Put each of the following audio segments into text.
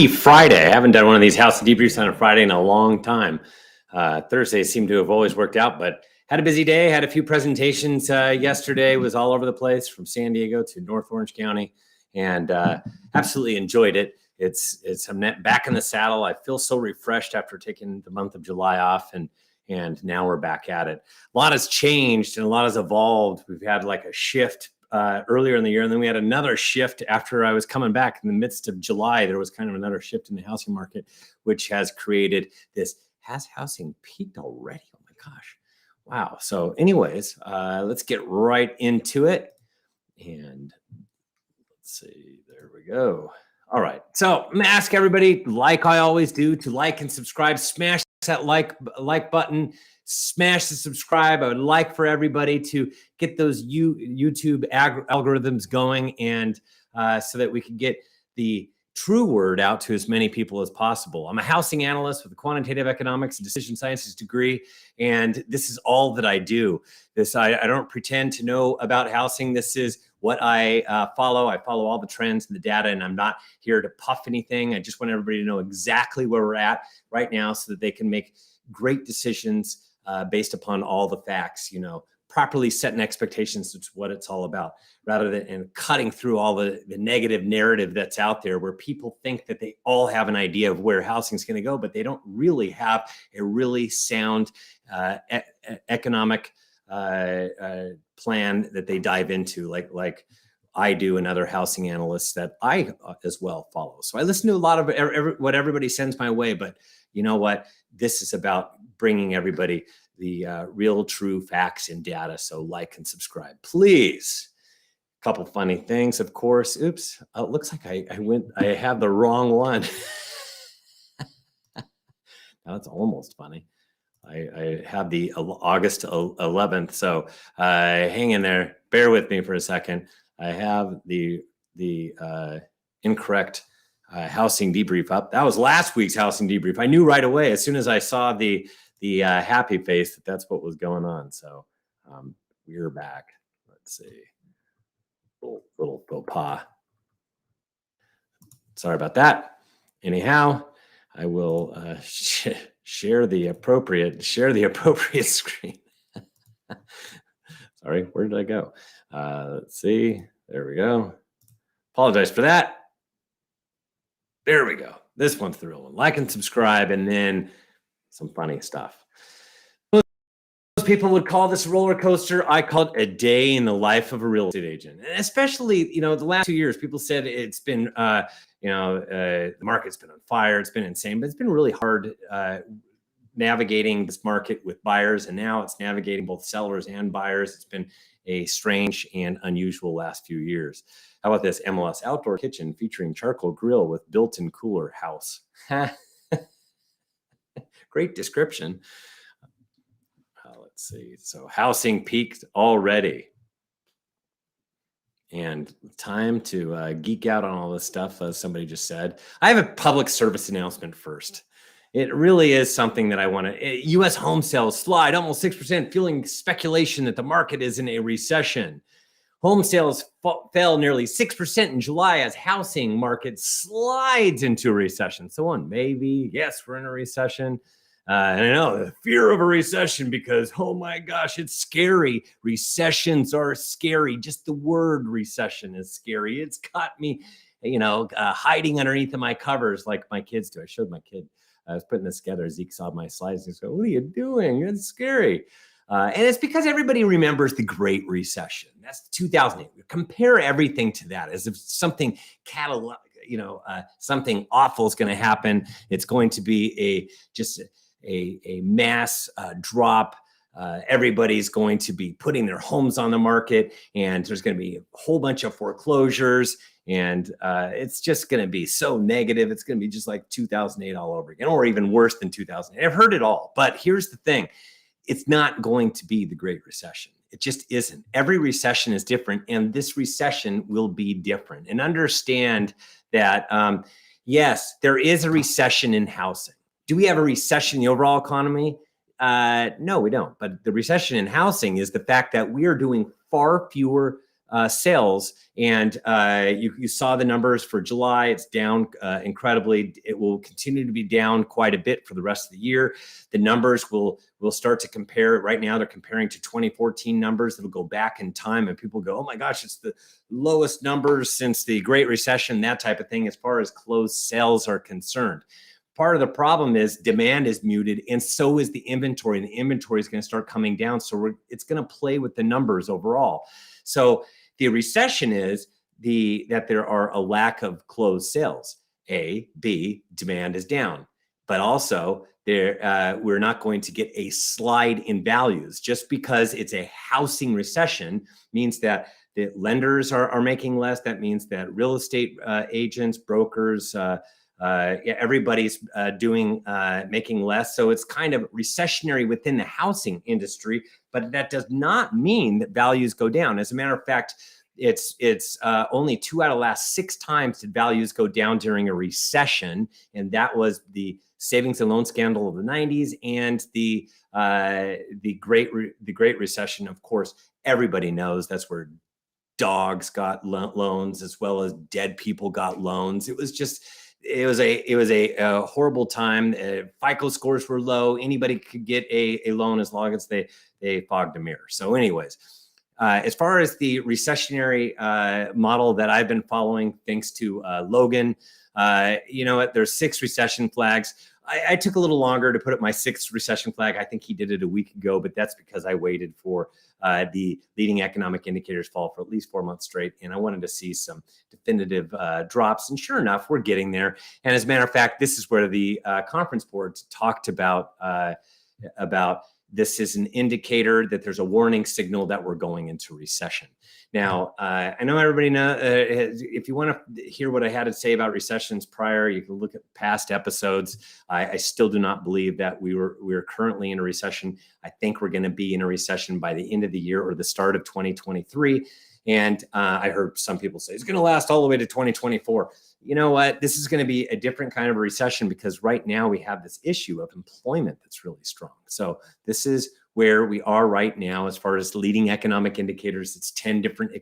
Friday. I haven't done one of these house debriefs on a Friday in a long time. Thursdays seem to have always worked out, but had a busy day. Had a few presentations yesterday. Was all over the place from San Diego to North Orange County, and absolutely enjoyed it. I'm back in the saddle. I feel so refreshed after taking the month of July off, and now we're back at it. A lot has changed and a lot has evolved. We've had like a shift earlier in the year, and then we had another shift after I was coming back in the midst of July. There was kind of another shift in the housing market, which has created this. Has housing peaked already? Oh my gosh. Wow. So anyways, let's get right into it. And let's see, there we go. All right. So I'm gonna ask everybody, like I always do, to like and subscribe. Smash that like button. Smash the subscribe. I would like for everybody to get those YouTube algorithms going, and so that we can get the true word out to as many people as possible. I'm a housing analyst with a quantitative economics and decision sciences degree, and this is all that I do. I don't pretend to know about housing. This is what I follow. I follow all the trends and the data, and I'm not here to puff anything. I just want everybody to know exactly where we're at right now so that they can make great decisions based upon all the facts, properly setting expectations. It's what it's all about, rather than cutting through all the negative narrative that's out there, where people think that they all have an idea of where housing is going to go, but they don't really have a really sound economic plan that they dive into, like I do, and other housing analysts that I as well follow. So I listen to a lot of what everybody sends my way, but you know what? This is about bringing everybody the real, true facts and data. So like and subscribe, please. A couple funny things, of course. Oops, it looks like I have the wrong one. Now that's almost funny. I have the August 11th. So hang in there. Bear with me for a second. I have the incorrect housing debrief up. That was last week's housing debrief. I knew right away as soon as I saw the happy face that's what was going on. So we're back. Let's see. Little faux pas. Sorry about that. Anyhow, I will share the appropriate screen. Sorry, where did I go? Let's see. There we go. Apologize for that. There we go. This one's the real one. Like and subscribe, and then some funny stuff. Most people would call this a roller coaster. I call it a day in the life of a real estate agent. And especially, the last 2 years, people said it's been, the market's been on fire. It's been insane, but it's been really hard navigating this market with buyers. And now it's navigating both sellers and buyers. It's been a strange and unusual last few years. How about this MLS outdoor kitchen featuring charcoal grill with built-in cooler house? Great description. Let's see. So housing peaked already. And time to geek out on all this stuff, as somebody just said. I have a public service announcement first. It really is something that I want to. U.S. home sales slide almost 6%, fueling speculation that the market is in a recession. Home sales fell nearly 6% in July as housing market slides into a recession. So on, maybe, yes, we're in a recession. And I know the fear of a recession because, oh my gosh, it's scary. Recessions are scary. Just the word recession is scary. It's got me, hiding underneath of my covers like my kids do. I showed my kid. I was putting this together. Zeke saw my slides and he said, "What are you doing? It's scary." And it's because everybody remembers the Great Recession. That's 2008. Compare everything to that as if something something awful is going to happen. It's going to be a mass drop. Everybody's going to be putting their homes on the market, and there's going to be a whole bunch of foreclosures, and it's just going to be so negative. It's going to be just like 2008 all over again, or even worse than 2008. I've heard it all, but here's the thing. It's not going to be the Great Recession. It just isn't. Every recession is different, and this recession will be different. And understand that, yes, there is a recession in housing. Do we have a recession in the overall economy? No, we don't. But the recession in housing is the fact that we are doing far fewer sales. And you saw the numbers for July. It's down incredibly. It will continue to be down quite a bit for the rest of the year. The numbers will start to compare. Right now, they're comparing to 2014 numbers. It'll go back in time, and people go, oh my gosh, it's the lowest numbers since the Great Recession, that type of thing, as far as closed sales are concerned. Part of the problem is demand is muted, and so is the inventory, and the inventory is going to start coming down. So it's going to play with the numbers overall. So the recession is that there are a lack of closed sales. A, B, demand is down, but also we're not going to get a slide in values. Just because it's a housing recession means that the lenders are making less. That means that real estate agents, brokers, everybody's making less. So it's kind of recessionary within the housing industry, but that does not mean that values go down. As a matter of fact, it's only 2 out of the last 6 times did values go down during a recession, and that was the savings and loan scandal of the 90s and the Great Recession. Of course, everybody knows that's where dogs got loans as well as dead people got loans. It was a horrible time. FICO scores were low. Anybody could get a loan as long as they fogged a mirror. So anyways, as far as the recessionary model that I've been following, thanks to Logan, you know what? There's 6 recession flags. I took a little longer to put up my 6th recession flag. I think he did it a week ago, but that's because I waited for the leading economic indicators fall for at least 4 months straight. And I wanted to see some definitive drops. And sure enough, we're getting there. And as a matter of fact, this is where the conference board talked about this is an indicator that there's a warning signal that we're going into recession. Now, I know everybody knows, if you want to hear what I had to say about recessions prior, you can look at past episodes. I still do not believe that we're currently in a recession. I think we're going to be in a recession by the end of the year or the start of 2023. And I heard some people say it's going to last all the way to 2024. You know what? This is going to be a different kind of a recession because right now we have this issue of employment that's really strong. So this is where we are right now as far as leading economic indicators. It's 10 different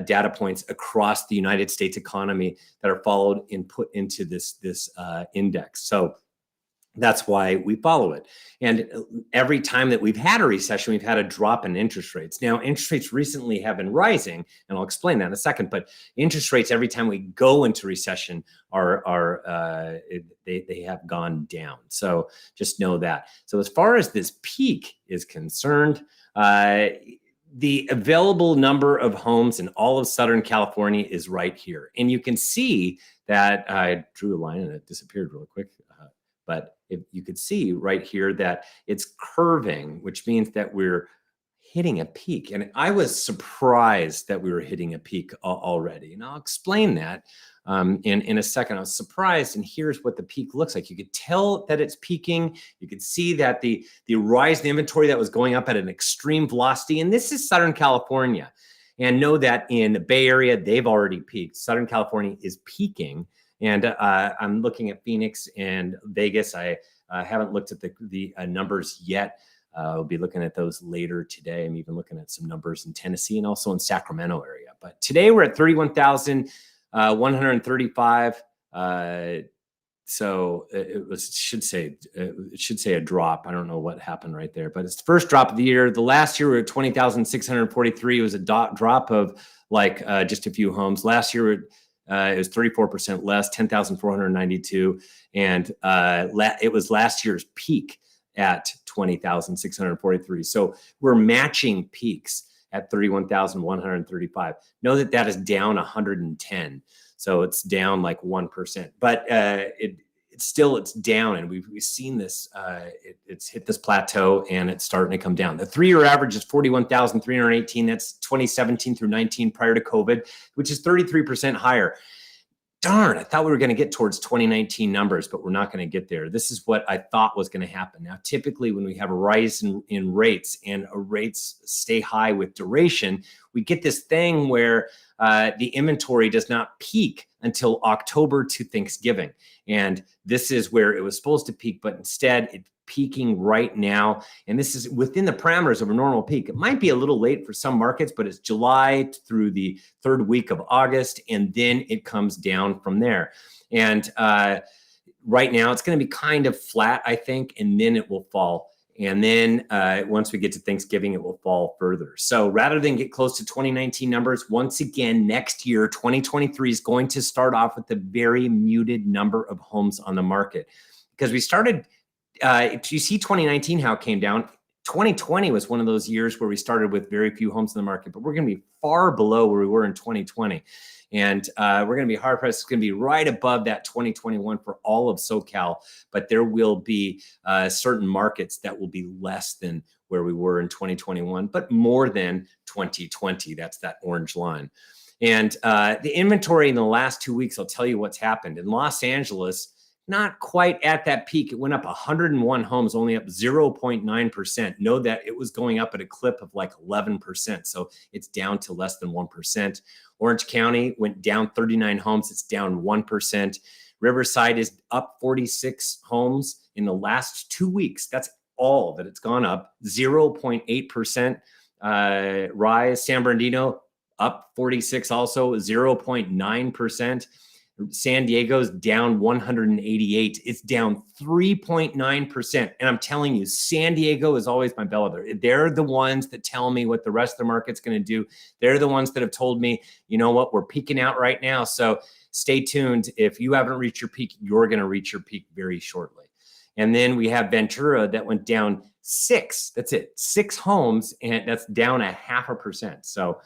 data points across the United States economy that are followed and put into this index. So that's why we follow it. And every time that we've had a recession, we've had a drop in interest rates. Now, interest rates recently have been rising, and I'll explain that in a second. But interest rates, every time we go into recession, they have gone down. So just know that. So as far as this peak is concerned, the available number of homes in all of Southern California is right here, and you can see that I drew a line and it disappeared real quick. But you could see right here that it's curving, which means that we're hitting a peak. And I was surprised that we were hitting a peak already. And I'll explain that in a second. I was surprised, and here's what the peak looks like. You could tell that it's peaking. You could see that the rise in inventory that was going up at an extreme velocity. And this is Southern California. And know that in the Bay Area, they've already peaked. Southern California is peaking. And I'm looking at Phoenix and Vegas. I haven't looked at the numbers yet. I'll be looking at those later today. I'm even looking at some numbers in Tennessee and also in Sacramento area. But today we're at 31,135. So it should say a drop. I don't know what happened right there, but it's the first drop of the year. The last year we were at 20,643. It was a drop of like just a few homes. Last year it was 34% less, 10,492. And it was last year's peak at 20,643. So we're matching peaks at 31,135. Know that that is down 110. So it's down like 1%, but it's down, and we've seen this. It's hit this plateau, and it's starting to come down. The 3-year average is 41,318. That's 2017 through 19 prior to COVID, which is 33% higher. Darn, I thought we were going to get towards 2019 numbers, but we're not going to get there. This is what I thought was going to happen. Now, typically when we have a rise in rates and rates stay high with duration, we get this thing where the inventory does not peak until October to Thanksgiving. And this is where it was supposed to peak, but instead it peaking right now. And this is within the parameters of a normal peak. It might be a little late for some markets, but it's July through the third week of August, and then it comes down from there. And right now, it's going to be kind of flat, I think, and then it will fall. And then once we get to Thanksgiving, it will fall further. So rather than get close to 2019 numbers, once again, next year, 2023 is going to start off with a very muted number of homes on the market. Because we started, you see 2019, how it came down. 2020 was one of those years where we started with very few homes in the market, but we're going to be far below where we were in 2020. And we're going to be hard pressed. It's going to be right above that 2021 for all of SoCal. But there will be certain markets that will be less than where we were in 2021, but more than 2020. That's that orange line. And the inventory in the last 2 weeks, I'll tell you what's happened. In Los Angeles, not quite at that peak. It went up 101 homes, only up 0.9%. Know that it was going up at a clip of like 11%. So it's down to less than 1%. Orange County went down 39 homes. It's down 1%. Riverside is up 46 homes in the last 2 weeks. That's all that it's gone up, 0.8% rise. San Bernardino up 46 also, 0.9%. San Diego's down 188. It's down 3.9%. And I'm telling you, San Diego is always my bellwether. They're the ones that tell me what the rest of the market's going to do. They're the ones that have told me, you know what, we're peaking out right now. So stay tuned. If you haven't reached your peak, you're going to reach your peak very shortly. And then we have Ventura that went down 6. That's it. 6 homes, and that's down 0.5%. So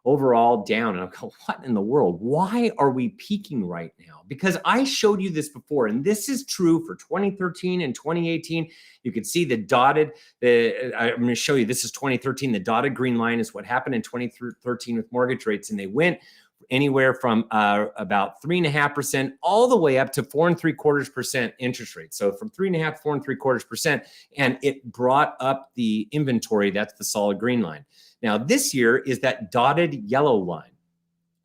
overall down. And I go, what in the world? Why are we peaking right now? Because I showed you this before, and this is true for 2013 and 2018. You can see the dotted, I'm going to show you, this is 2013. The dotted green line is what happened in 2013 with mortgage rates. And they went anywhere from about 3.5% all the way up to 4.75% interest rate. So from 3.5 to 4.75%, and it brought up the inventory. That's the solid green line. Now this year is that dotted yellow line.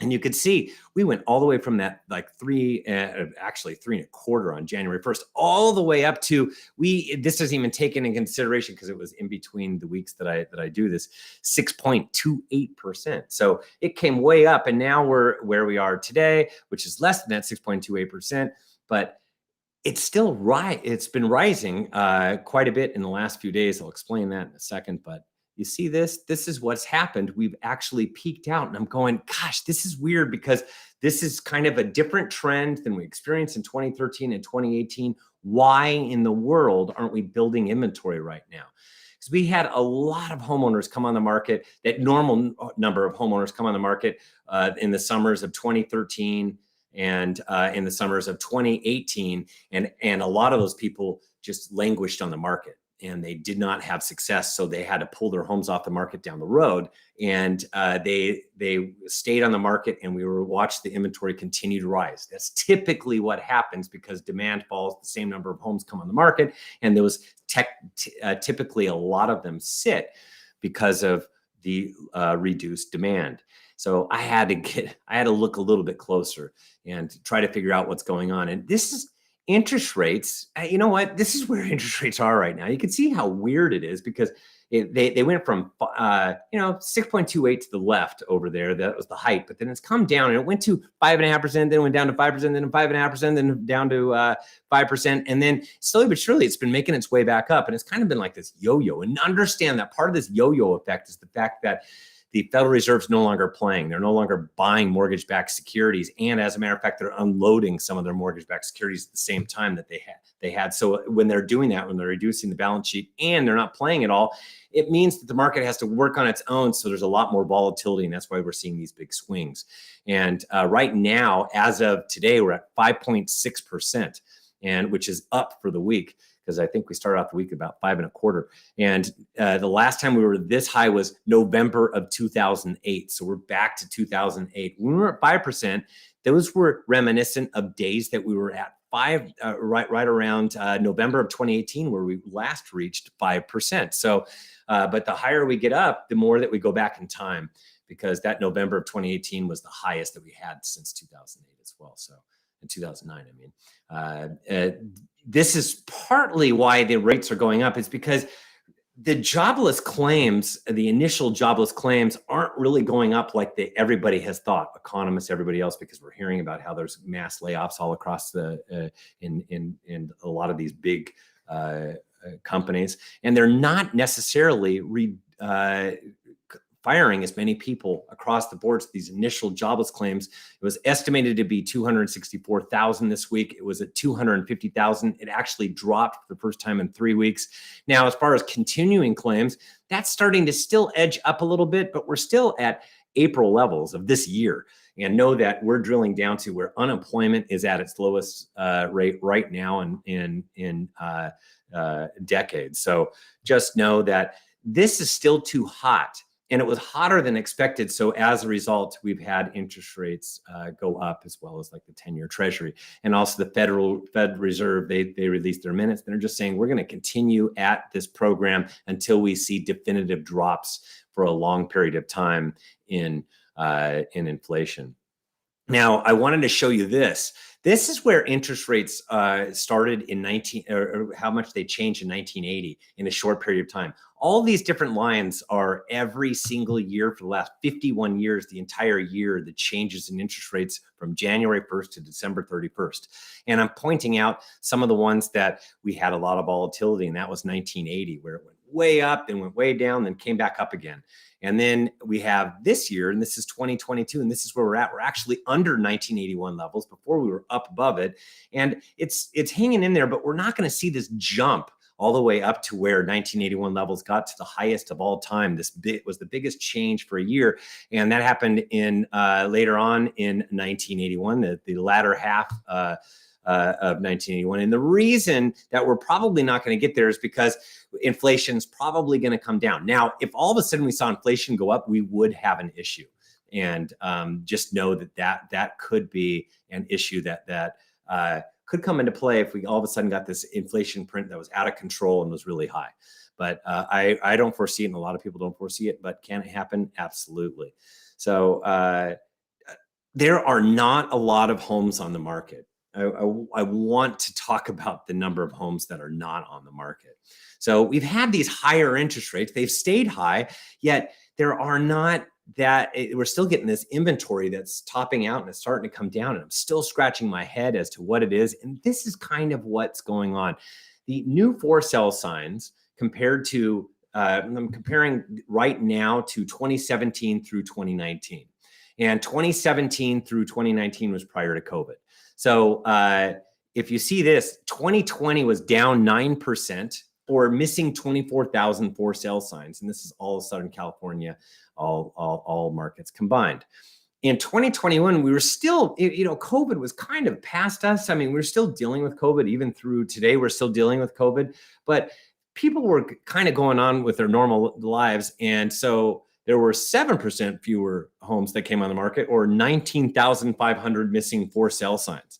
And you could see we went all the way from that like 3.25 on January 1st, all the way up to this isn't even taken in consideration because it was in between the weeks that I do this, 6.28%. So it came way up, and now we're where we are today, which is less than that 6.28%, but it's still right. It's been rising quite a bit in the last few days. I'll explain that in a second, but you see this? This is what's happened. We've actually peaked out. And I'm going, gosh, this is weird because this is kind of a different trend than we experienced in 2013 and 2018. Why in the world aren't we building inventory right now? Because we had a lot of homeowners come on the market, that normal number of homeowners come on the market in the summers of 2013 and in the summers of 2018. And a lot of those people just languished on the market, and they did not have success. So they had to pull their homes off the market down the road, and they stayed on the market, and we watched the inventory continue to rise. That's typically what happens because demand falls, the same number of homes come on the market, and there was typically a lot of them sit because of the reduced demand. So I had to look a little bit closer and try to figure out what's going on. And this is interest rates. You know what? This is where interest rates are right now. You can see how weird it is because they went from 6.28 to the left over there. That was the height, but then it's come down and it went to 5.5%, then it went down to 5%, then 5.5%, then down to 5%, and then slowly but surely it's been making its way back up, and it's kind of been like this yo-yo. And understand that part of this yo-yo effect is the fact that the Federal Reserve's no longer playing. They're no longer buying mortgage-backed securities. And as a matter of fact, they're unloading some of their mortgage-backed securities at the same time that they had. So when they're doing that, when they're reducing the balance sheet and they're not playing at all, it means that the market has to work on its own. So there's a lot more volatility, and that's why we're seeing these big swings. And right now, as of today, we're at 5.6%, and which is up for the week, because I think we started off the week about 5.25. And the last time we were this high was November of 2008. So we're back to 2008. When we were at 5%, those were reminiscent of days that we were at 5, right around November of 2018, where we last reached 5%. So, but the higher we get up, the more that we go back in time, because that November of 2018 was the highest that we had since 2008 as well. So in 2009. This is partly why the rates are going up. It's because the jobless claims, the initial jobless claims, aren't really going up like everybody has thought, economists, everybody else, because we're hearing about how there's mass layoffs all across in a lot of these big companies, and they're not necessarily firing as many people across the board. So these initial jobless claims, it was estimated to be 264,000 this week. It was at 250,000. It actually dropped for the first time in 3 weeks. Now, as far as continuing claims, that's starting to still edge up a little bit, but we're still at April levels of this year. And know that we're drilling down to where unemployment is at its lowest rate right now in decades. So just know that this is still too hot. And it was hotter than expected. So as a result, we've had interest rates go up, as well as like the 10-year Treasury. And also the Fed Reserve, they released their minutes. They're just saying we're going to continue at this program until we see definitive drops for a long period of time in inflation. Now, I wanted to show you this. This is where interest rates started in or how much they changed in 1980 in a short period of time. All these different lines are every single year for the last 51 years, the entire year, the changes in interest rates from January 1st to December 31st. And I'm pointing out some of the ones that we had a lot of volatility, and that was 1980, where it went way up and went way down, then came back up again. And then we have this year, and this is 2022, and this is where we're at. We're actually under 1981 levels. Before we were up above it, and it's hanging in there, but we're not going to see this jump all the way up to where 1981 levels got to the highest of all time. This was the biggest change for a year, and that happened in later on in 1981, the latter half of 1981. And the reason that we're probably not going to get there is because inflation's probably going to come down. Now, if all of a sudden we saw inflation go up, we would have an issue. And just know that could be an issue that could come into play if we all of a sudden got this inflation print that was out of control and was really high. But I don't foresee it, and a lot of people don't foresee it. But can it happen? Absolutely. So there are not a lot of homes on the market. I want to talk about the number of homes that are not on the market. So we've had these higher interest rates. They've stayed high, yet there are not we're still getting this inventory that's topping out and it's starting to come down. And I'm still scratching my head as to what it is. And this is kind of what's going on. The new for sale signs compared to, I'm comparing right now to 2017 through 2019. And 2017 through 2019 was prior to COVID. So if you see this, 2020 was down 9%, or missing 24,000 for sale signs. And this is all of Southern California, all markets combined. In 2021, we were still, COVID was kind of past us. I mean, we're still dealing with COVID. Even through today, we're still dealing with COVID. But people were kind of going on with their normal lives. And so there were 7% fewer homes that came on the market, or 19,500 missing for sale signs.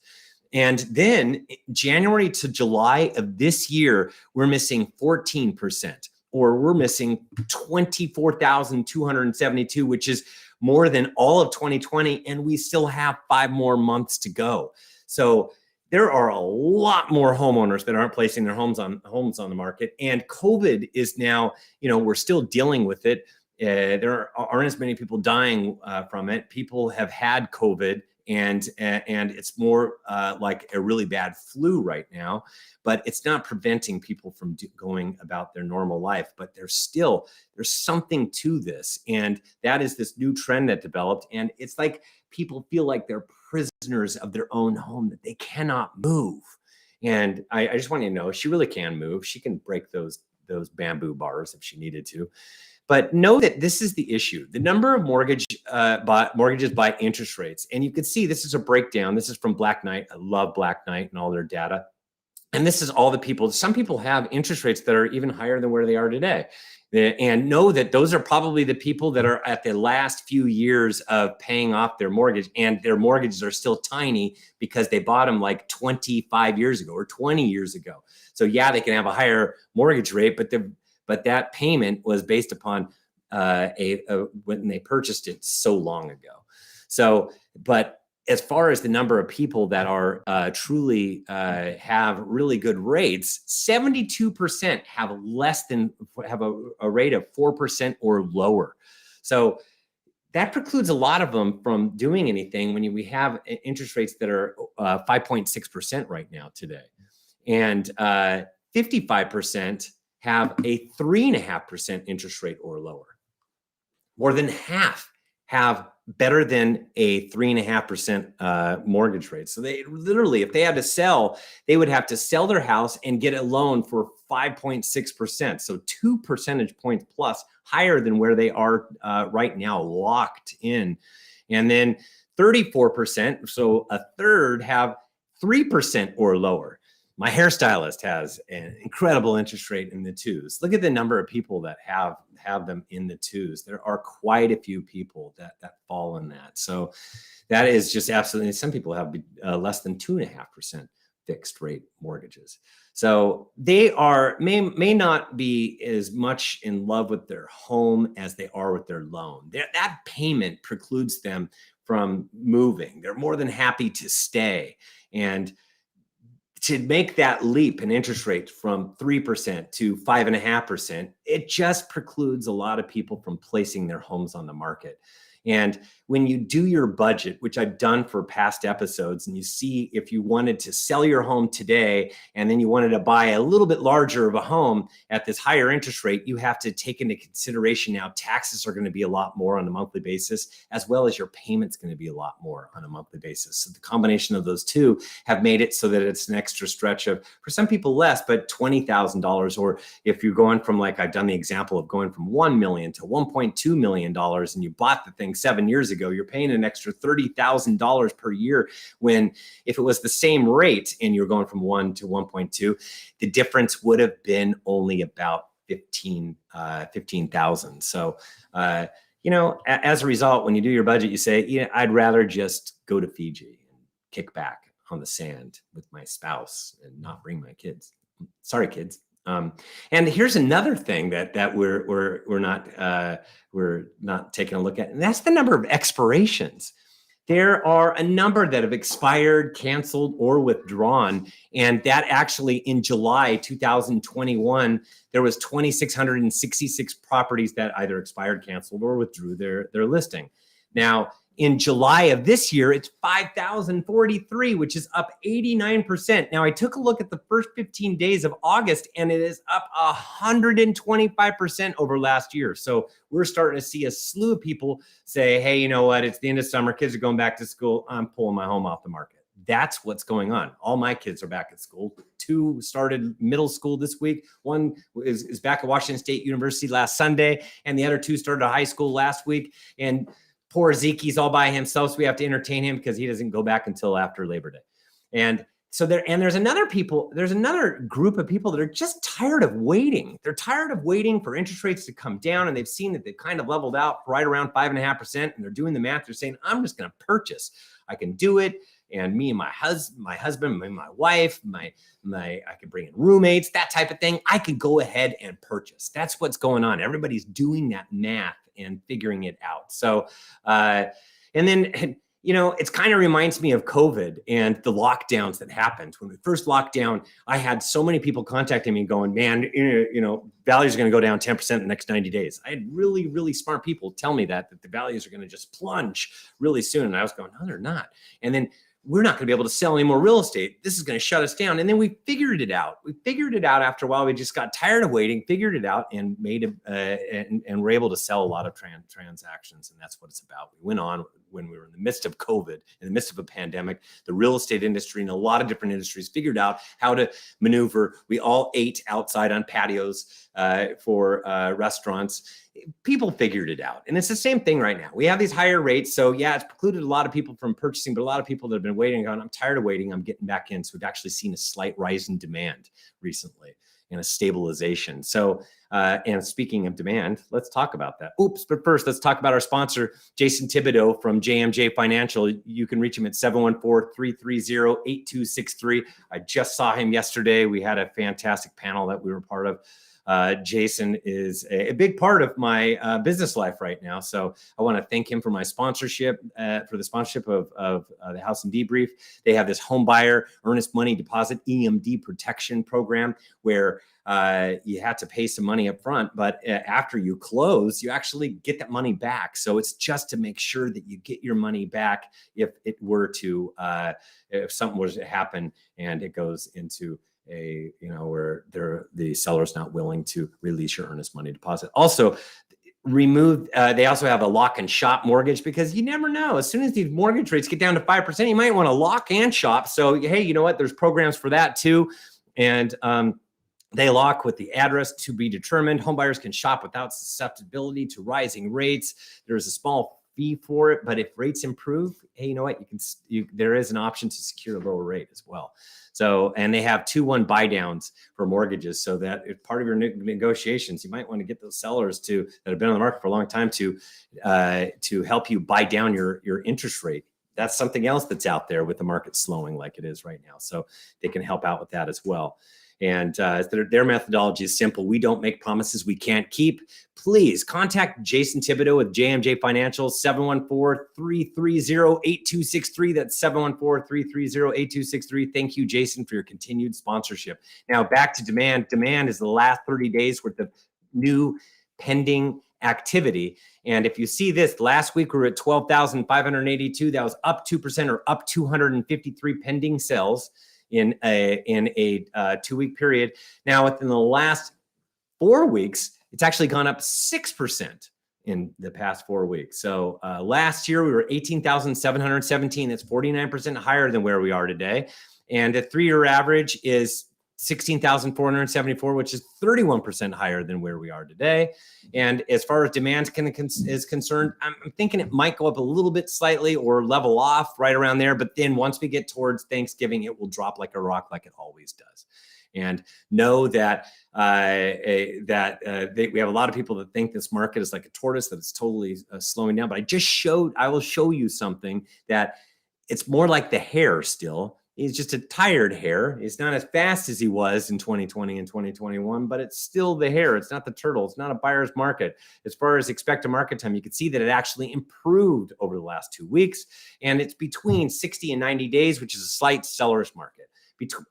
And then January to July of this year, we're missing 14%, or we're missing 24,272, which is more than all of 2020. And we still have 5 more months to go. So there are a lot more homeowners that aren't placing their homes on the market. And COVID is now, we're still dealing with it. There aren't as many people dying from it. People have had COVID, and it's more like a really bad flu right now, but it's not preventing people from going about their normal life. But there's something to this, and that is this new trend that developed. And it's like people feel like they're prisoners of their own home, that they cannot move. And I just want you to know, she really can move. She can break those bamboo bars if she needed to. But know that this is the issue. The number of mortgages by interest rates. And you can see this is a breakdown. This is from Black Knight. I love Black Knight and all their data. And this is all the people. Some people have interest rates that are even higher than where they are today. And know that those are probably the people that are at the last few years of paying off their mortgage. And their mortgages are still tiny because they bought them like 25 years ago or 20 years ago. So yeah, they can have a higher mortgage rate, but that payment was based upon when they purchased it so long ago. So, but as far as the number of people that are truly have really good rates, 72% have a rate of 4% or lower. So that precludes a lot of them from doing anything when we have interest rates that are 5.6% right now today. And 55% have a 3.5% interest rate or lower. More than half have better than a 3.5% mortgage rate. So they literally, if they had to sell, they would have to sell their house and get a loan for 5.6%. So 2 percentage points plus higher than where they are right now, locked in. And then 34%, so a third, have 3% or lower. My hairstylist has an incredible interest rate in the 2s. Look at the number of people that have them in the 2s. There are quite a few people that fall in that. So that is just absolutely, some people have less than 2.5% fixed rate mortgages. So they may not be as much in love with their home as they are with their loan. That payment precludes them from moving. They're more than happy to stay. And to make that leap in interest rate from 3% to 5.5%, it just precludes a lot of people from placing their homes on the market. And when you do your budget, which I've done for past episodes, and you see if you wanted to sell your home today and then you wanted to buy a little bit larger of a home at this higher interest rate, you have to take into consideration now taxes are going to be a lot more on a monthly basis, as well as your payment's going to be a lot more on a monthly basis. So the combination of those two have made it so that it's an extra stretch of, for some people less, but $20,000. Or if you're going from, like I've done the example of going from $1 million to $1.2 million and you bought the thing 7 years ago, you're paying an extra $30,000 per year, when if it was the same rate and you're going from 1 to 1.2, the difference would have been only about 15,000. So, as a result, when you do your budget, you say, I'd rather just go to Fiji and kick back on the sand with my spouse and not bring my kids. Sorry, kids. And here's another thing that we're not taking a look at, and that's the number of expirations. There are a number that have expired, canceled, or withdrawn, and that actually in July 2021, there was 2,666 properties that either expired, canceled, or withdrew their listing. Now, in July of this year, it's 5,043, which is up 89%. Now, I took a look at the first 15 days of August, and it is up 125% over last year. So we're starting to see a slew of people say, hey, you know what? It's the end of summer. Kids are going back to school. I'm pulling my home off the market. That's what's going on. All my kids are back at school. 2 started middle school this week. 1 is back at Washington State University last Sunday, and the other 2 started high school last week. And poor Zeke's all by himself, so we have to entertain him because he doesn't go back until after Labor Day. And so there's another group of people that are just tired of waiting. They're tired of waiting for interest rates to come down, and they've seen that they've kind of leveled out right around 5.5%, and they're doing the math. They're saying, I'm just going to purchase. I can do it. And me and my husband, my wife, I could bring in roommates, that type of thing. I could go ahead and purchase. That's what's going on. Everybody's doing that math and figuring it out. So, and then, it kind of reminds me of COVID and the lockdowns that happened. When we first locked down, I had so many people contacting me going, man, values are going to go down 10% in the next 90 days. I had really, really smart people tell me that the values are going to just plunge really soon. And I was going, no, they're not. And then we're not going to be able to sell any more real estate. This is going to shut us down. And then we figured it out. After a while. We just got tired of waiting, figured it out, and and were able to sell a lot of transactions. And that's what it's about. We went on when we were in the midst of COVID, in the midst of a pandemic. The real estate industry and a lot of different industries figured out how to maneuver. We all ate outside on patios for restaurants. People figured it out. And it's the same thing right now. We have these higher rates. So yeah, it's precluded a lot of people from purchasing, but a lot of people that have been waiting on, I'm tired of waiting, I'm getting back in. So we've actually seen a slight rise in demand recently and a stabilization. So, and speaking of demand, let's talk about that. But first, let's talk about our sponsor, Jason Thibodeau from JMJ Financial. You can reach him at 714-330-8263. I just saw him yesterday. We had a fantastic panel that we were part of. Jason is a big part of my business life right now. So I want to thank him for my sponsorship, for the sponsorship of the House and Debrief. They have this home buyer earnest money deposit EMD protection program where you have to pay some money up front, but after you close, you actually get that money back. So it's just to make sure that you get your money back if it were to, if something was to happen and it goes into a, where the seller's not willing to release your earnest money deposit. Also, they also have a lock and shop mortgage, because you never know. As soon as these mortgage rates get down to 5%, you might want to lock and shop. So, hey, you know what? There's programs for that too. And, they lock with the address to be determined. Homebuyers can shop without susceptibility to rising rates. There's a small fee for it, but if rates improve, hey, you know what? There is an option to secure a lower rate as well. So, and they have 2-1 buy downs for mortgages, so that if part of your negotiations, you might want to get those sellers that have been on the market for a long time to help you buy down your interest rate. That's something else that's out there with the market slowing like it is right now. So they can help out with that as well. And their methodology is simple. We don't make promises we can't keep. Please contact Jason Thibodeau with JMJ Financial, 714-330-8263. That's 714-330-8263. Thank you, Jason, for your continued sponsorship. Now back to demand. Demand is the last 30 days worth of new pending activity. And if you see this, last week we were at 12,582. That was up 2% or up 253 pending sales in a 2-week period. Now, within the last 4 weeks, it's actually gone up 6% in the past 4 weeks. So last year we were 18,717. That's 49% higher than where we are today. And the 3-year average is 16,474, which is 31% higher than where we are today. And as far as demand is concerned, I'm thinking it might go up a little bit slightly or level off right around there. But then once we get towards Thanksgiving, it will drop like a rock, like it always does. And know that we have a lot of people that think this market is like a tortoise, that it's totally slowing down. But I will show you something that it's more like the hare still. He's just a tired hare. He's not as fast as he was in 2020 and 2021, but it's still the hare. It's not the turtle. It's not a buyer's market. As far as expected market time, you can see that it actually improved over the last 2 weeks. And it's between 60 and 90 days, which is a slight seller's market.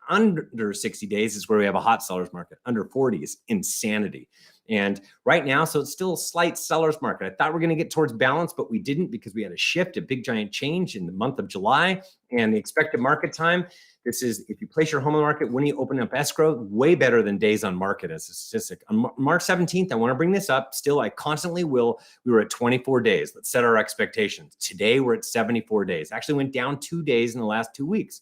Under 60 days is where we have a hot seller's market. Under 40 is insanity. And right now, so it's still a slight seller's market. I thought we were going to get towards balance, but we didn't, because we had a shift, a big giant change in the month of July. And the expected market time, this is if you place your home on the market when you open up escrow, way better than days on market as a statistic. On March 17th, I want to bring this up. Still, I constantly will. We were at 24 days. Let's set our expectations. Today, we're at 74 days. Actually went down 2 days in the last 2 weeks.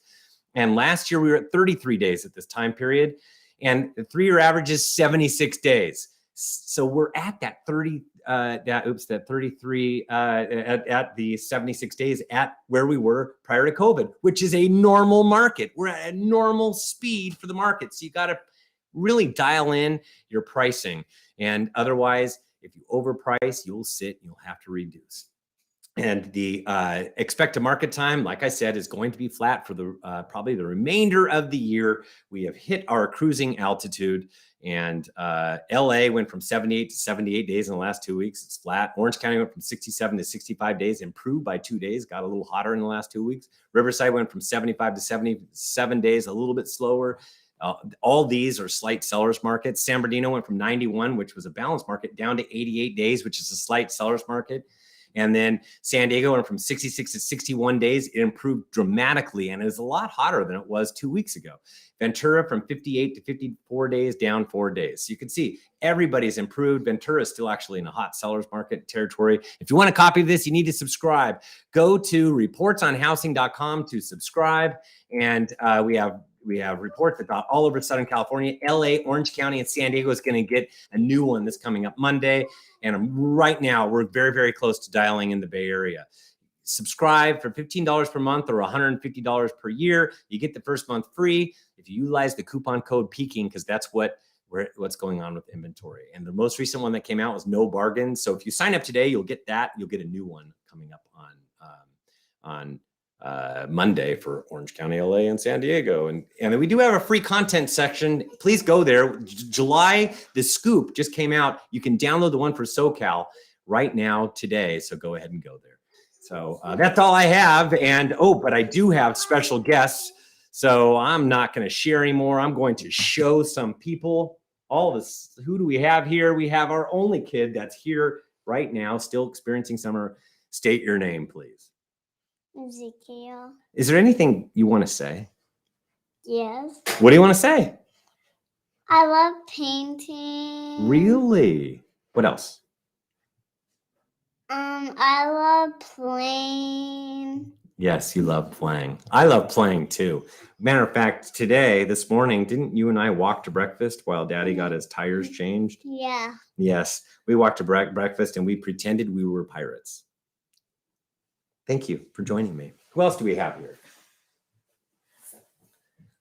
And last year, we were at 33 days at this time period. And the 3-year average is 76 days. So we're at that 33 at the 76 days at where we were prior to COVID, which is a normal market. We're at a normal speed for the market. So you got to really dial in your pricing. And otherwise, if you overprice, you'll sit and you'll have to reduce. And the expected market time, like I said, is going to be flat for the probably the remainder of the year. We have hit our cruising altitude, and LA went from 78 to 78 days in the last 2 weeks. It's flat. Orange County went from 67 to 65 days, improved by 2 days, got a little hotter in the last 2 weeks. Riverside went from 75 to 77 days, a little bit slower. All these are slight sellers markets. San Bernardino went from 91, which was a balanced market, down to 88 days, which is a slight sellers market. And then San Diego went from 66 to 61 days. It improved dramatically, and it is a lot hotter than it was 2 weeks ago. Ventura from 58 to 54 days, down 4 days. So you can see everybody's improved. Ventura is still actually in a hot seller's market territory. If you want a copy of this, you need to subscribe. Go to reportsonhousing.com to subscribe. And we have reports about all over Southern California. LA, Orange County, and San Diego is going to get a new one that's coming up Monday. And right now, we're very, very close to dialing in the Bay Area. Subscribe for $15 per month or $150 per year. You get the first month free if you utilize the coupon code PEAKING, because that's what's going on with inventory. And the most recent one that came out was no bargain. So if you sign up today, you'll get that. You'll get a new one coming up on Monday for Orange County, LA, and San Diego. And then we do have a free content section. Please go there. July, the scoop just came out. You can download the one for SoCal right now today. So go ahead and go there. So that's all I have. And but I do have special guests. So I'm not going to share anymore. I'm going to show some people. All of us. Who do we have here? We have our only kid that's here right now, still experiencing summer. State your name, please. Ezekiel. Is there anything you want to say? Yes. What do you want to say? I love painting. Really? What else? I love playing. Yes, you love playing. I love playing too. Matter of fact, this morning, didn't you and I walk to breakfast while Daddy got his tires changed? Yeah. Yes, we walked to breakfast and we pretended we were pirates. Thank you for joining me. Who else do we have here?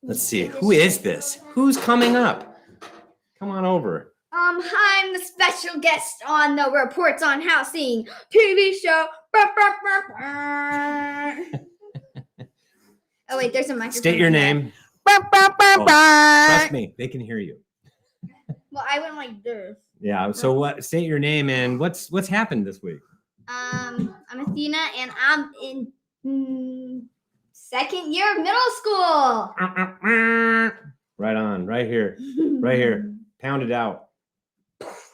Let's see. Who is this? Who's coming up? Come on over. I'm the special guest on the Reports on Housing TV show. Oh wait, there's a microphone. State your name. Trust me, they can hear you. Well, I went like this. Yeah. So what? State your name and what's happened this week? I'm Athena, and I'm in second year of middle school. Right on. Right here. Right here. Pound it out.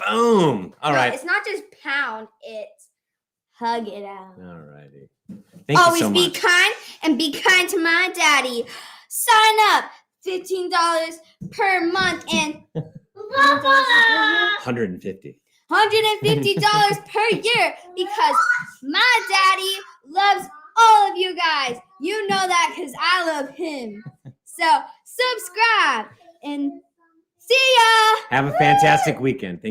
Boom. All right. It's not just pound; it's hug it out. All righty. Thank you so much. Always be kind and be kind to my daddy. Sign up, $15 per month and $150. $150 per year because my daddy loves all of you guys. You know that because I love him. So subscribe and see ya. Have a fantastic weekend. Thank you.